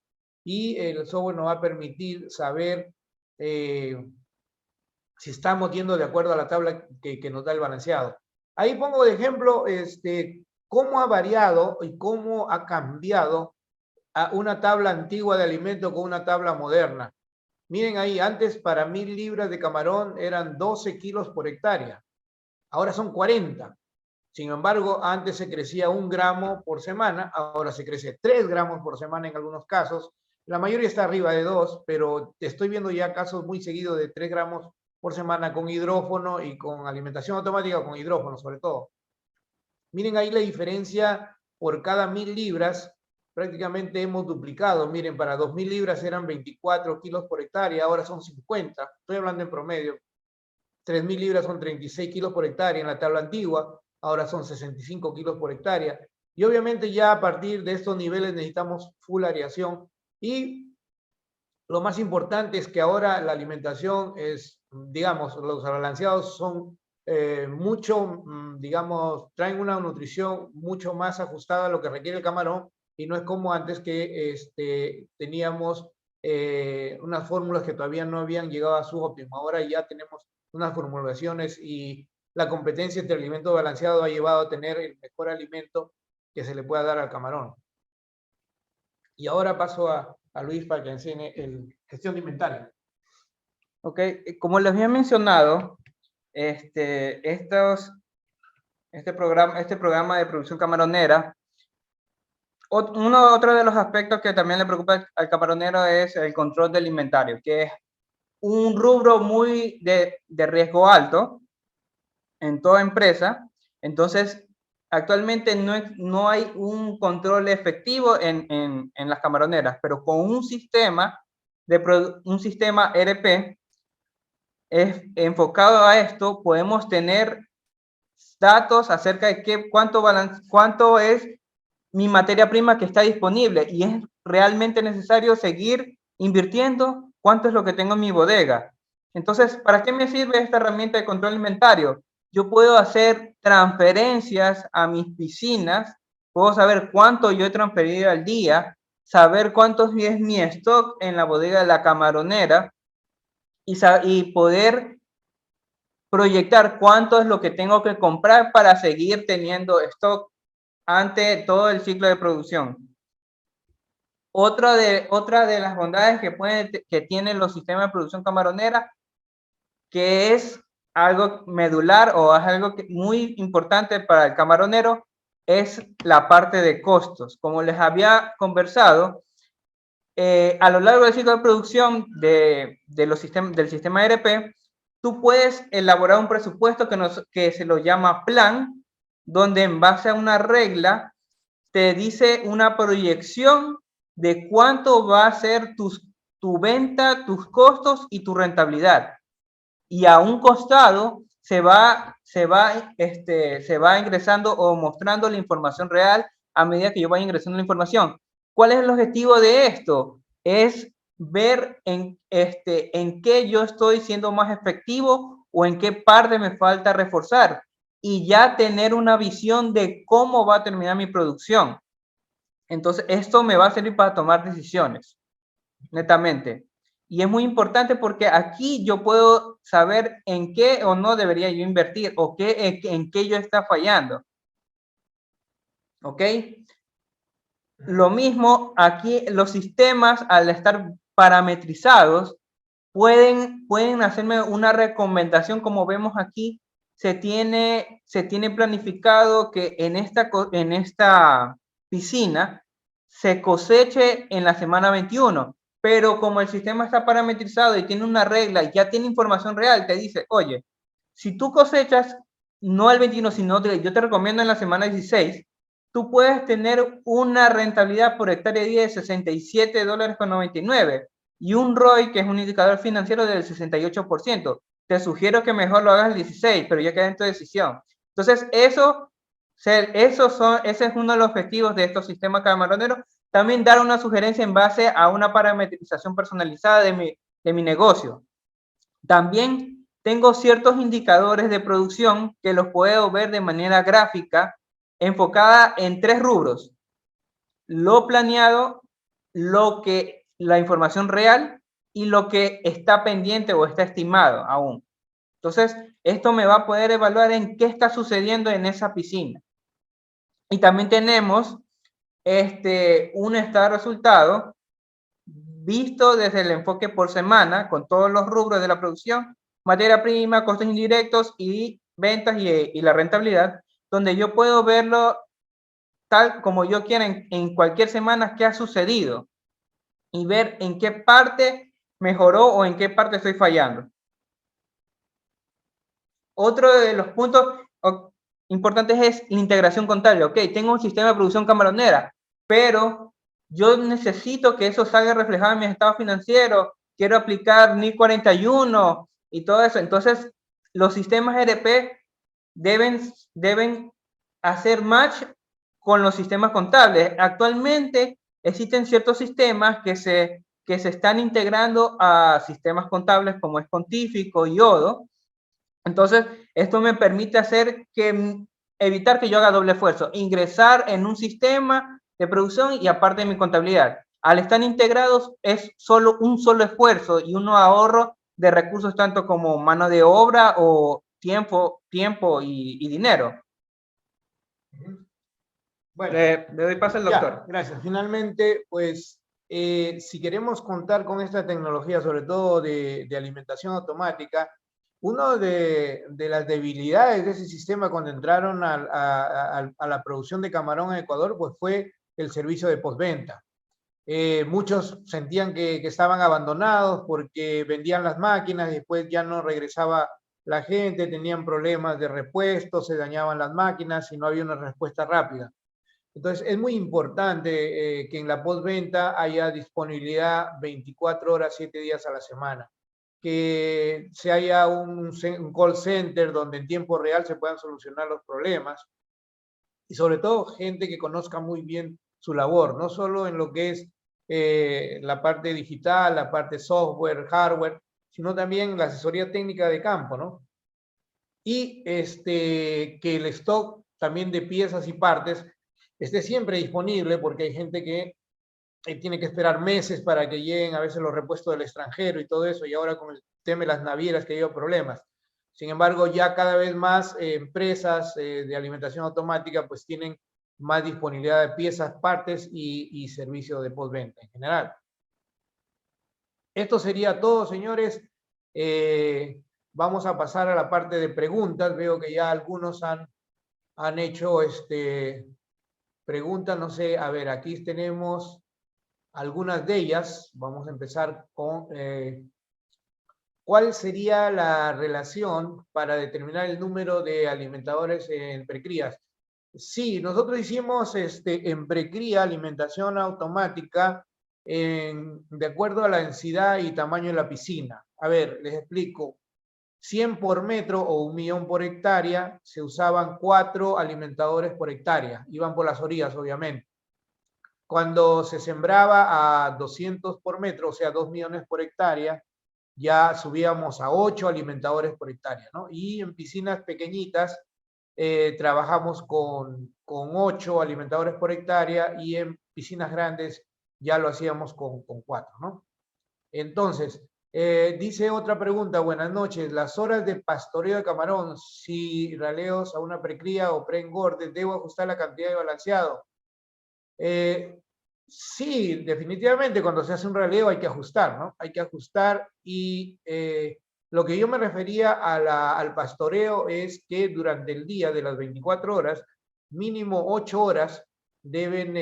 y el software nos va a permitir saber si estamos yendo de acuerdo a la tabla que nos da el balanceado. Ahí pongo de ejemplo cómo ha variado y cómo ha cambiado a una tabla antigua de alimento con una tabla moderna. Miren ahí, antes para 1000 libras de camarón eran 12 kilos por hectárea, ahora son 40. Sin embargo, antes se crecía 1 gramo por semana, ahora se crece 3 gramos por semana en algunos casos. La mayoría está arriba de 2, pero estoy viendo ya casos muy seguidos de 3 gramos por semana con hidrófono y con alimentación automática con hidrófono sobre todo. Miren ahí la diferencia por cada 1000 libras, prácticamente hemos duplicado. Miren, para 2000 libras eran 24 kilos por hectárea, ahora son 50, estoy hablando en promedio. 3000 libras son 36 kilos por hectárea en la tabla antigua, ahora son 65 kilos por hectárea. Y obviamente ya a partir de estos niveles necesitamos full areación. Y lo más importante es que ahora la alimentación es, digamos, los balanceados son mucho, digamos, traen una nutrición mucho más ajustada a lo que requiere el camarón y no es como antes que teníamos unas fórmulas que todavía no habían llegado a su óptimo. Ahora ya tenemos unas formulaciones y la competencia entre alimento balanceado ha llevado a tener el mejor alimento que se le pueda dar al camarón. Y ahora paso a Luis para que enseñe el gestión de inventario. Ok, como les había mencionado, este programa de producción camaronera, otro de los aspectos que también le preocupa al camaronero es el control del inventario, que es un rubro muy de riesgo alto en toda empresa. Entonces, actualmente no hay un control efectivo en las camaroneras, pero con un sistema ERP enfocado a esto, podemos tener datos acerca de cuánto es mi materia prima que está disponible y es realmente necesario seguir invirtiendo, cuánto es lo que tengo en mi bodega. Entonces, ¿para qué me sirve esta herramienta de control inventario? Yo puedo hacer transferencias a mis piscinas, puedo saber cuánto yo he transferido al día, saber cuánto es mi stock en la bodega de la camaronera y poder proyectar cuánto es lo que tengo que comprar para seguir teniendo stock ante todo el ciclo de producción. Otra de las bondades que tienen los sistemas de producción camaronera, que es algo medular o es algo muy importante para el camaronero, es la parte de costos. Como les había conversado, a lo largo del ciclo de producción del sistema ERP, tú puedes elaborar un presupuesto que se lo llama plan, donde en base a una regla te dice una proyección de cuánto va a ser tu venta, tus costos y tu rentabilidad. Y a un costado se va ingresando o mostrando la información real a medida que yo vaya ingresando la información. ¿Cuál es el objetivo de esto? Es ver en qué yo estoy siendo más efectivo o en qué parte me falta reforzar y ya tener una visión de cómo va a terminar mi producción. Entonces, esto me va a servir para tomar decisiones, netamente. Y es muy importante porque aquí yo puedo saber en qué o no debería yo invertir o en qué yo está fallando. ¿Ok? Lo mismo aquí, los sistemas al estar parametrizados pueden hacerme una recomendación, como vemos aquí. Se tiene planificado que en esta piscina se coseche en la semana 21, pero como el sistema está parametrizado y tiene una regla y ya tiene información real, te dice, oye, si tú cosechas no el 21, sino yo te recomiendo en la semana 16, tú puedes tener una rentabilidad por hectárea de $67.99 y un ROI, que es un indicador financiero del 68%. Te sugiero que mejor lo hagas el 16, pero ya queda en tu decisión. Entonces, ese es uno de los objetivos de estos sistemas camaroneros. También dar una sugerencia en base a una parametrización personalizada de mi negocio. También tengo ciertos indicadores de producción que los puedo ver de manera gráfica, enfocada en 3 rubros: lo planeado, la información real y lo que está pendiente o está estimado aún. Entonces, esto me va a poder evaluar en qué está sucediendo en esa piscina. Y también tenemos un estado de resultado visto desde el enfoque por semana, con todos los rubros de la producción, materia prima, costos indirectos y ventas y la rentabilidad, donde yo puedo verlo tal como yo quiera en cualquier semana qué ha sucedido y ver en qué parte mejoró o en qué parte estoy fallando. Otro de los puntos importantes es la integración contable. Ok, tengo un sistema de producción camaronera, pero yo necesito que eso salga reflejado en mi estado financiero. Quiero aplicar NIC 41 y todo eso. Entonces, los sistemas ERP deben hacer match con los sistemas contables. Actualmente existen ciertos sistemas que se están integrando a sistemas contables como es Pontífico y Odo. Entonces, esto me permite evitar que yo haga doble esfuerzo, ingresar en un sistema de producción y aparte de mi contabilidad. Al estar integrados es solo un solo esfuerzo y un ahorro de recursos tanto como mano de obra o tiempo y dinero. Bueno, Le doy paso al doctor. ya, gracias. Finalmente, pues, si queremos contar con esta tecnología, sobre todo de alimentación automática, una de las debilidades de ese sistema cuando entraron a la producción de camarón en Ecuador, pues fue el servicio de postventa. Muchos sentían que estaban abandonados porque vendían las máquinas y después ya no regresaba la gente, tenían problemas de repuesto, se dañaban las máquinas y no había una respuesta rápida. Entonces, es muy importante que en la postventa haya disponibilidad 24 horas, 7 días a la semana. Que se haya un call center donde en tiempo real se puedan solucionar los problemas. Y sobre todo, gente que conozca muy bien su labor, no solo en lo que es la parte digital, la parte software, hardware, sino también la asesoría técnica de campo, ¿no? Y que el stock también de piezas y partes esté siempre disponible, porque hay gente que tiene que esperar meses para que lleguen a veces los repuestos del extranjero y todo eso, y ahora con el tema de las navieras que lleva problemas. Sin embargo, ya cada vez más empresas de alimentación automática pues tienen más disponibilidad de piezas, partes y servicio de postventa en general. Esto sería todo, señores. Vamos a pasar a la parte de preguntas. Veo que ya algunos han hecho preguntas, no sé, a ver, aquí tenemos algunas de ellas. Vamos a empezar con ¿cuál sería la relación para determinar el número de alimentadores en precrías? Sí, nosotros hicimos en precría alimentación automática de acuerdo a la densidad y tamaño de la piscina. A ver, les explico. 100 por metro o 1.000.000 por hectárea, se usaban 4 alimentadores por hectárea. Iban por las orillas, obviamente. Cuando se sembraba a 200 por metro, o sea, 2 millones por hectárea, ya subíamos a 8 alimentadores por hectárea, ¿no? Y en piscinas pequeñitas trabajamos con 8 alimentadores por hectárea y en piscinas grandes ya lo hacíamos con 4, ¿no? Entonces, dice otra pregunta, buenas noches, las horas de pastoreo de camarón, si raleos a una precría o preengorde, ¿debo ajustar la cantidad de balanceado? Sí, definitivamente cuando se hace un raleo hay que ajustar, ¿no? Hay que ajustar y lo que yo me refería al pastoreo es que durante el día de las 24 horas, mínimo 8 horas, deben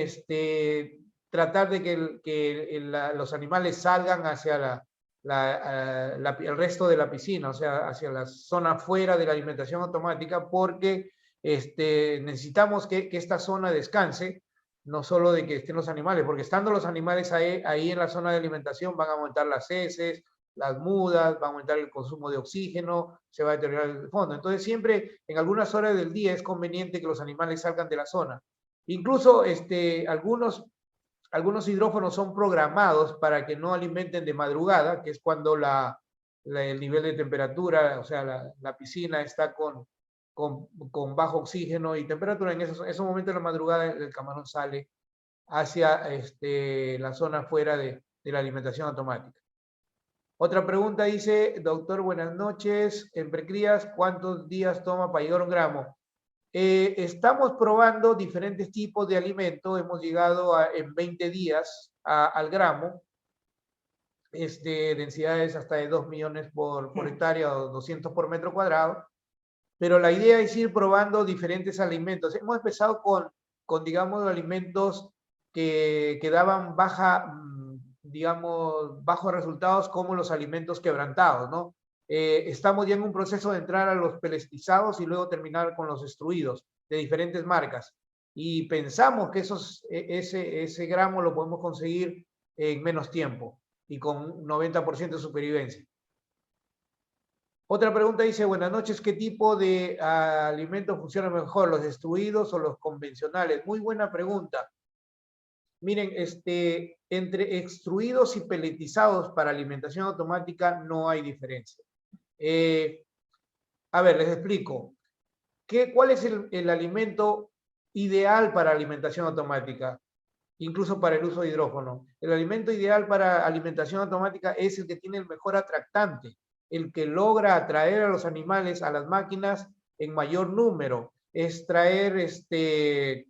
tratar de que los animales salgan hacia el resto de la piscina, o sea, hacia la zona fuera de la alimentación automática, porque necesitamos que esta zona descanse, no solo de que estén los animales, porque estando los animales ahí en la zona de alimentación van a aumentar las heces, las mudas, va a aumentar el consumo de oxígeno, se va a deteriorar el fondo. Entonces siempre en algunas horas del día es conveniente que los animales salgan de la zona. Incluso algunos hidrófonos son programados para que no alimenten de madrugada, que es cuando el nivel de temperatura, o sea, la piscina está con bajo oxígeno y temperatura. En esos momentos de la madrugada el camarón sale hacia la zona fuera de la alimentación automática. Otra pregunta dice, doctor, buenas noches. En precrías, ¿cuántos días toma para llegar a un gramo? Estamos probando diferentes tipos de alimentos. Hemos llegado en 20 días al gramo. Densidades hasta de 2 millones por hectárea o 200 por metro cuadrado. Pero la idea es ir probando diferentes alimentos. Hemos empezado digamos, alimentos que daban bajos resultados, como los alimentos quebrantados, ¿no? Estamos ya en un proceso de entrar a los pelestizados y luego terminar con los extruidos de diferentes marcas. Y pensamos que ese gramo lo podemos conseguir en menos tiempo y con un 90% de supervivencia. Otra pregunta dice, buenas noches, ¿qué tipo de alimentos funcionan mejor, los extruidos o los convencionales? Muy buena pregunta. Miren, entre extruidos y peletizados para alimentación automática no hay diferencia. A ver, les explico. ¿Cuál es el alimento ideal para alimentación automática? Incluso para el uso de hidrógeno. El alimento ideal para alimentación automática es el que tiene el mejor atractante, el que logra atraer a los animales a las máquinas en mayor número, es traer ese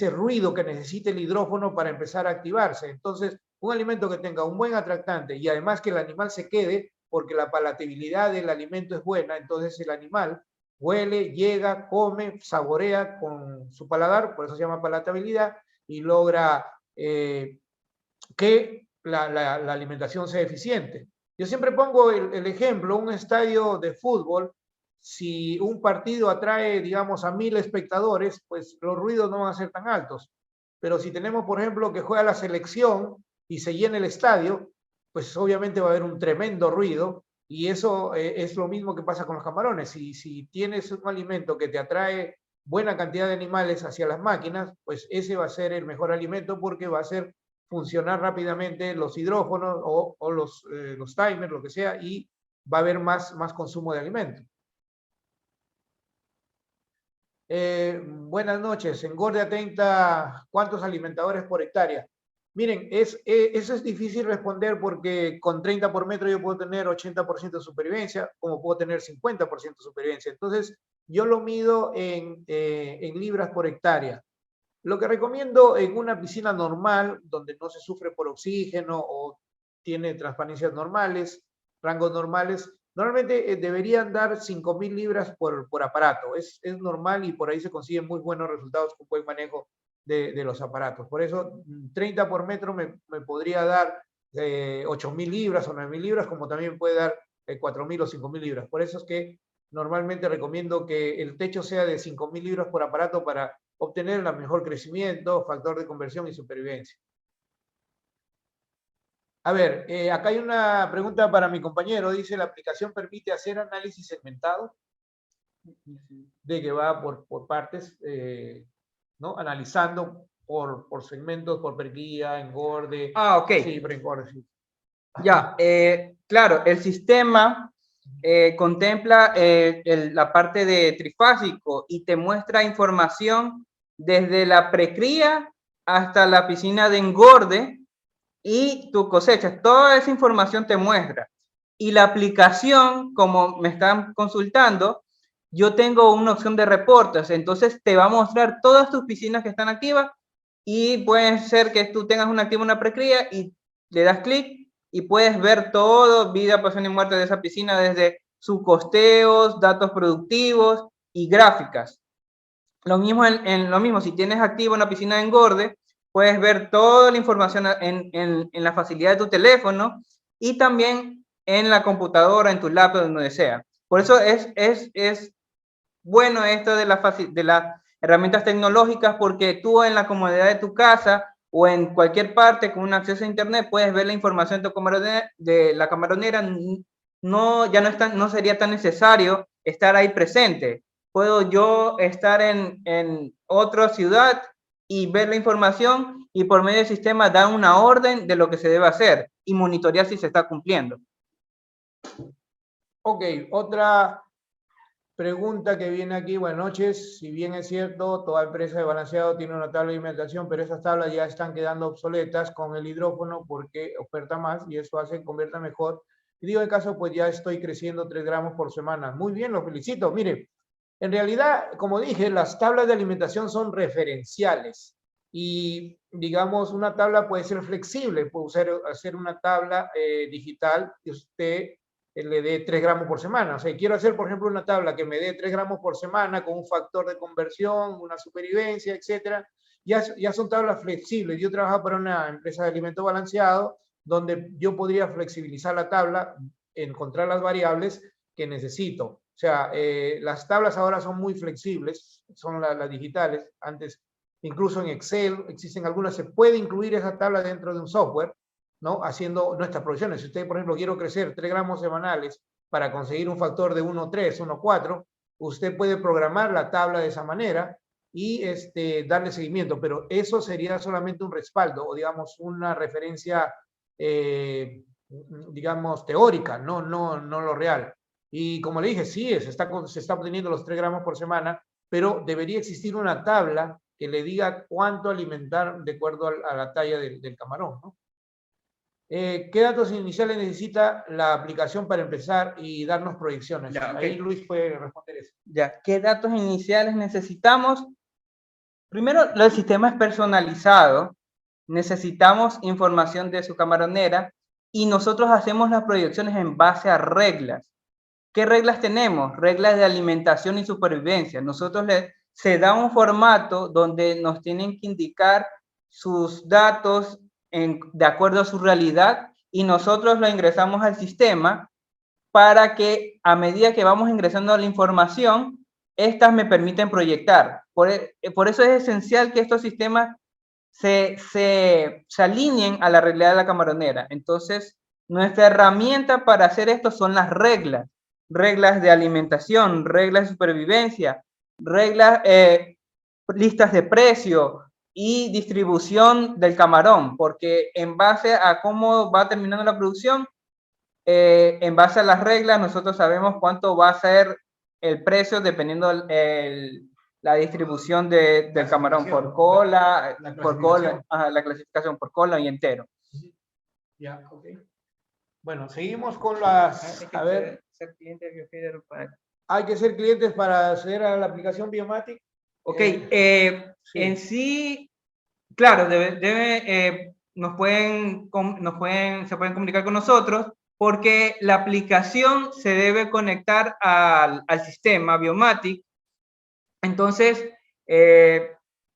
ruido que necesita el hidrógeno para empezar a activarse. Entonces, un alimento que tenga un buen atractante y además que el animal se quede, porque la palatabilidad del alimento es buena, entonces el animal huele, llega, come, saborea con su paladar, por eso se llama palatabilidad, y logra que la alimentación sea eficiente. Yo siempre pongo el ejemplo, un estadio de fútbol, si un partido atrae, digamos, a 1000 espectadores, pues los ruidos no van a ser tan altos. Pero si tenemos, por ejemplo, que juega la selección y se llena el estadio, pues obviamente va a haber un tremendo ruido, y eso es lo mismo que pasa con los camarones. Si tienes un alimento que te atrae buena cantidad de animales hacia las máquinas, pues ese va a ser el mejor alimento, porque va a hacer funcionar rápidamente los hidrógenos o los timers, lo que sea, y va a haber más consumo de alimentos. Buenas noches. Engorde a 30, ¿cuántos alimentadores por hectárea? Miren, eso es difícil responder, porque con 30 por metro yo puedo tener 80% de supervivencia, como puedo tener 50% de supervivencia. Entonces, yo lo mido en libras por hectárea. Lo que recomiendo en una piscina normal, donde no se sufre por oxígeno o tiene transparencias normales, rangos normales, normalmente deberían dar 5.000 libras por aparato. Es normal, y por ahí se consiguen muy buenos resultados con buen manejo de los aparatos. Por eso, 30 por metro me podría dar 8.000 libras o 9.000 libras, como también puede dar 4.000 o 5.000 libras. Por eso es que normalmente recomiendo que el techo sea de 5.000 libras por aparato para obtener el mejor crecimiento, factor de conversión y supervivencia. A ver, acá hay una pregunta para mi compañero. Dice, ¿la aplicación permite hacer análisis segmentado? De que va por partes, ¿no? Analizando por segmentos, por perquilla, engorde. Ok. Sí, por engorde, sí. Ya, claro, el sistema contempla la parte de trifásico y te muestra información desde la precría hasta la piscina de engorde y tu cosecha. Toda esa información te muestra. Y la aplicación, como me están consultando, yo tengo una opción de reportes, entonces te va a mostrar todas tus piscinas que están activas, y puede ser que tú tengas una activa, una precría, y le das clic y puedes ver todo, vida, pasión y muerte de esa piscina, desde sus costeos, datos productivos y gráficas. Lo mismo, si tienes activa una piscina de engorde, puedes ver toda la información en la facilidad de tu teléfono, y también en la computadora, en tu laptop, donde sea. Por eso es bueno esto de las herramientas tecnológicas, porque tú en la comodidad de tu casa o en cualquier parte con un acceso a internet puedes ver la información de la camaronera. No sería tan necesario estar ahí presente. Puedo yo estar en otra ciudad y ver la información, y por medio del sistema dar una orden de lo que se debe hacer y monitorear si se está cumpliendo. Ok, otra pregunta que viene aquí, buenas noches. Si bien es cierto, toda empresa de balanceado tiene una tabla de alimentación, pero esas tablas ya están quedando obsoletas con el hidrófono porque oferta más y eso hace que convierta mejor. Y digo, en caso, pues ya estoy creciendo 3 gramos por semana. Muy bien, lo felicito. Mire, en realidad, como dije, las tablas de alimentación son referenciales y, digamos, una tabla puede ser flexible, puede hacer una tabla digital que usted le dé 3 gramos por semana. O sea, quiero hacer, por ejemplo, una tabla que me dé 3 gramos por semana con un factor de conversión, una supervivencia, etcétera. Ya son tablas flexibles. Yo trabajo para una empresa de alimento balanceado donde yo podría flexibilizar la tabla, encontrar las variables que necesito. O sea, las tablas ahora son muy flexibles, son las digitales. Antes, incluso en Excel, existen algunas, se puede incluir esa tabla dentro de un software, ¿no? Haciendo nuestras proyecciones. Si usted, por ejemplo, quiere crecer 3 gramos semanales para conseguir un factor de 1,3, 1,4, usted puede programar la tabla de esa manera y darle seguimiento, pero eso sería solamente un respaldo o, digamos, una referencia, digamos, teórica, no lo real. Y como le dije, sí, se está obteniendo los 3 gramos por semana, pero debería existir una tabla que le diga cuánto alimentar de acuerdo a la talla del camarón, ¿no? ¿Qué datos iniciales necesita la aplicación para empezar y darnos proyecciones? Ya, okay. Ahí Luis puede responder eso. Ya, ¿qué datos iniciales necesitamos? Primero, el sistema es personalizado. Necesitamos información de su camaronera y nosotros hacemos las proyecciones en base a reglas. ¿Qué reglas tenemos? Reglas de alimentación y supervivencia. Se da un formato donde nos tienen que indicar sus datos de acuerdo a su realidad y nosotros lo ingresamos al sistema para que a medida que vamos ingresando la información, estas me permiten proyectar. Por eso es esencial que estos sistemas se alineen a la realidad de la camaronera. Entonces, nuestra herramienta para hacer esto son las reglas. Reglas de alimentación, reglas de supervivencia, reglas, listas de precio y distribución del camarón, porque en base a cómo va terminando la producción, en base a las reglas, nosotros sabemos cuánto va a ser el precio dependiendo la distribución del camarón por cola, la clasificación por cola y entero. Ya, ok. Bueno, seguimos con las... A ver. Ser cliente de Biofeeder para... ¿Hay que ser clientes para acceder a la aplicación Biomatic? Ok, sí. En sí, claro, se pueden comunicar con nosotros porque la aplicación se debe conectar al sistema Biomatic. Entonces,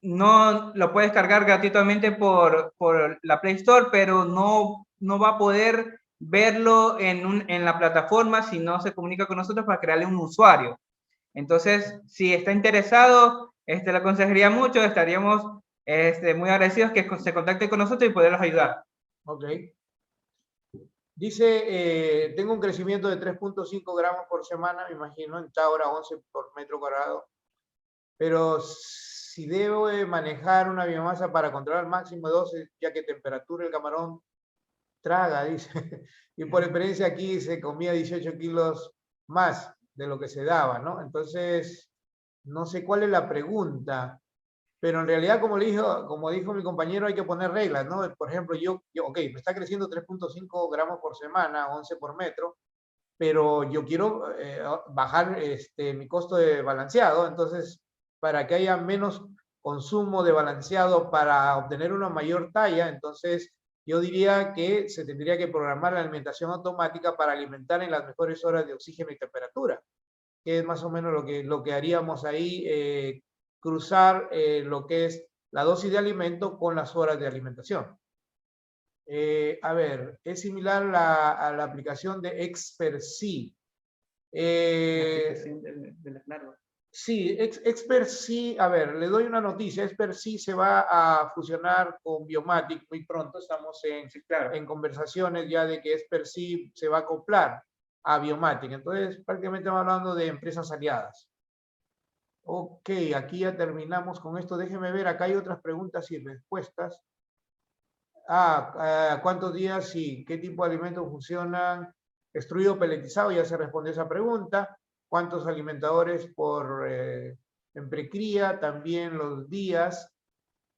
no lo puedes cargar gratuitamente por la Play Store, pero no va a poder verlo en la plataforma si no se comunica con nosotros para crearle un usuario. Entonces, si está interesado, le aconsejaría mucho, estaríamos muy agradecidos que se contacte con nosotros y poderlos ayudar. Ok. Dice, tengo un crecimiento de 3,5 gramos por semana, me imagino, en Taura 11 por metro cuadrado. Pero si debo manejar una biomasa para controlar máximo de 12, ya que temperatura el camarón traga, dice. Y por experiencia aquí se comía 18 kilos más de lo que se daba, ¿no? Entonces, no sé cuál es la pregunta, pero en realidad, como dijo mi compañero, hay que poner reglas, ¿no? Por ejemplo, ok, me está creciendo 3,5 gramos por semana, 11 por metro, pero yo quiero bajar mi costo de balanceado, entonces, para que haya menos consumo de balanceado para obtener una mayor talla, entonces yo diría que se tendría que programar la alimentación automática para alimentar en las mejores horas de oxígeno y temperatura, que es más o menos lo que haríamos ahí, cruzar lo que es la dosis de alimento con las horas de alimentación. A ver, es similar a la aplicación de Expercy. De las larvas. Sí, Expercy, a ver, le doy una noticia. Expercy se va a fusionar con Biomatic muy pronto. Estamos en conversaciones ya de que Expercy se va a acoplar a Biomatic. Entonces, prácticamente estamos hablando de empresas aliadas. Ok, aquí ya terminamos con esto. Déjenme ver, acá hay otras preguntas y respuestas. ¿Cuántos días y qué tipo de alimentos funcionan? Extruido, peletizado, ya se respondió esa pregunta. cuántos alimentadores por en precría, también los días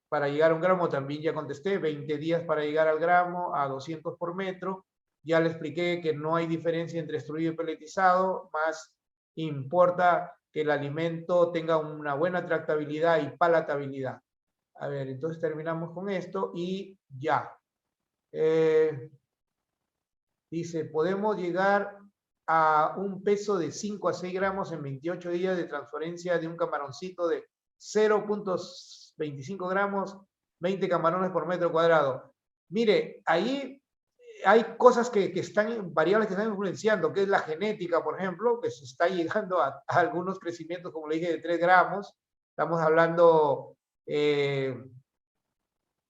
para llegar a un gramo, también ya contesté, 20 días para llegar al gramo, a 200 por metro. Ya le expliqué que no hay diferencia entre extruido y peletizado, más importa que el alimento tenga una buena tractabilidad y palatabilidad. A ver, entonces terminamos con esto y ya. Dice, podemos llegar a un peso de 5 a 6 gramos en 28 días de transferencia de un camaroncito de 0.25 gramos, 20 camarones por metro cuadrado. Mire, ahí hay cosas que están, variables que están influenciando, que es la genética, por ejemplo, que se está llegando a algunos crecimientos, como le dije, de 3 gramos. Estamos hablando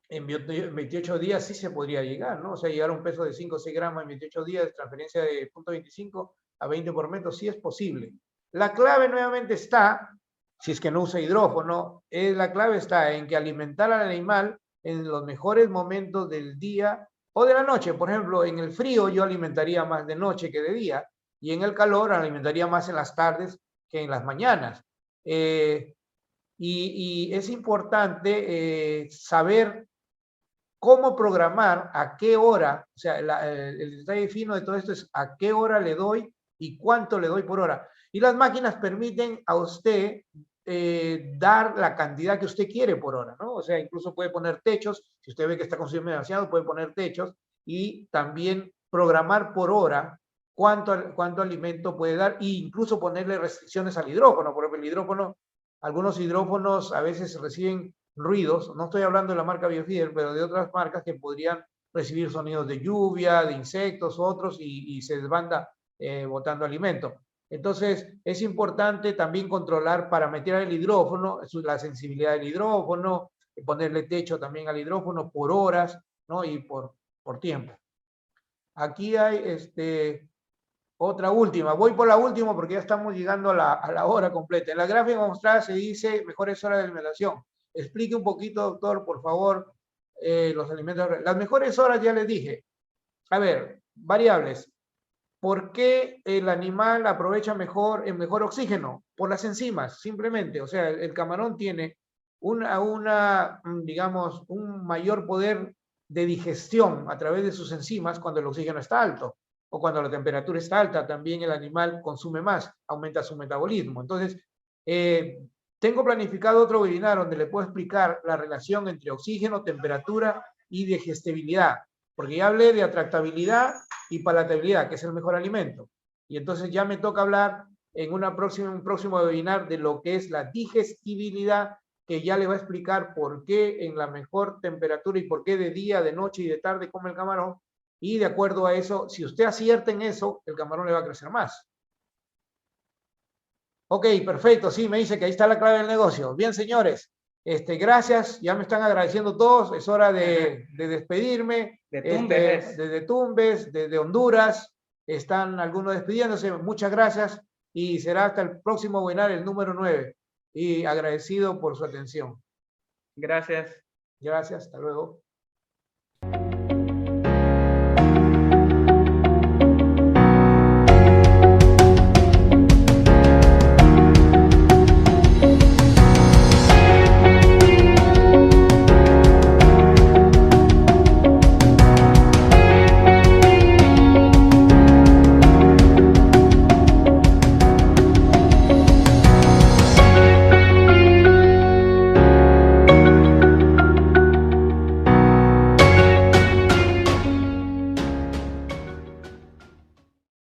en 28 días sí se podría llegar, ¿no? O sea, llegar a un peso de 5 o 6 gramos en 28 días, transferencia de 0.25 a 20 por metro, sí es posible. La clave nuevamente está, si es que no usa hidrófono, la clave está en que alimentar al animal en los mejores momentos del día o de la noche. Por ejemplo, en el frío yo alimentaría más de noche que de día, y en el calor alimentaría más en las tardes que en las mañanas. Y es importante saber cómo programar, a qué hora, o sea, el detalle fino de todo esto es a qué hora le doy y cuánto le doy por hora. Y las máquinas permiten a usted dar la cantidad que usted quiere por hora, ¿no? O sea, incluso puede poner techos, si usted ve que está consumiendo demasiado, puede poner techos y también programar por hora cuánto alimento puede dar e incluso ponerle restricciones al hidrófono, porque el hidrófono, algunos hidrófonos a veces reciben ruidos, no estoy hablando de la marca Biofeeder, pero de otras marcas que podrían recibir sonidos de lluvia, de insectos, otros, y se desbanda botando alimento. Entonces, es importante también controlar, parametrar el hidrófono, la sensibilidad del hidrófono, ponerle techo también al hidrófono por horas, ¿no? Y por tiempo. Aquí hay otra última. Voy por la última porque ya estamos llegando a la hora completa. En la gráfica mostrada se dice mejores horas de alimentación. Explique un poquito, doctor, por favor, los alimentos. Las mejores horas ya les dije. A ver, variables. ¿Por qué el animal aprovecha mejor el mejor oxígeno? Por las enzimas, simplemente. O sea, el camarón tiene digamos, un mayor poder de digestión a través de sus enzimas cuando el oxígeno está alto o cuando la temperatura está alta. También el animal consume más, aumenta su metabolismo. Entonces, tengo planificado otro webinar donde le puedo explicar la relación entre oxígeno, temperatura y digestibilidad, porque ya hablé de atractabilidad y palatabilidad, que es el mejor alimento. Y entonces ya me toca hablar en un próximo webinar de lo que es la digestibilidad, que ya le va a explicar por qué en la mejor temperatura y por qué de día, de noche y de tarde come el camarón. Y de acuerdo a eso, si usted acierta en eso, el camarón le va a crecer más. Ok, perfecto, sí, me dice que ahí está la clave del negocio. Bien, señores, gracias, ya me están agradeciendo todos, es hora de despedirme. Desde Tumbes, desde Honduras, están algunos despidiéndose, muchas gracias y será hasta el próximo webinar, el número 9. Y agradecido por su atención. Gracias. Gracias, hasta luego.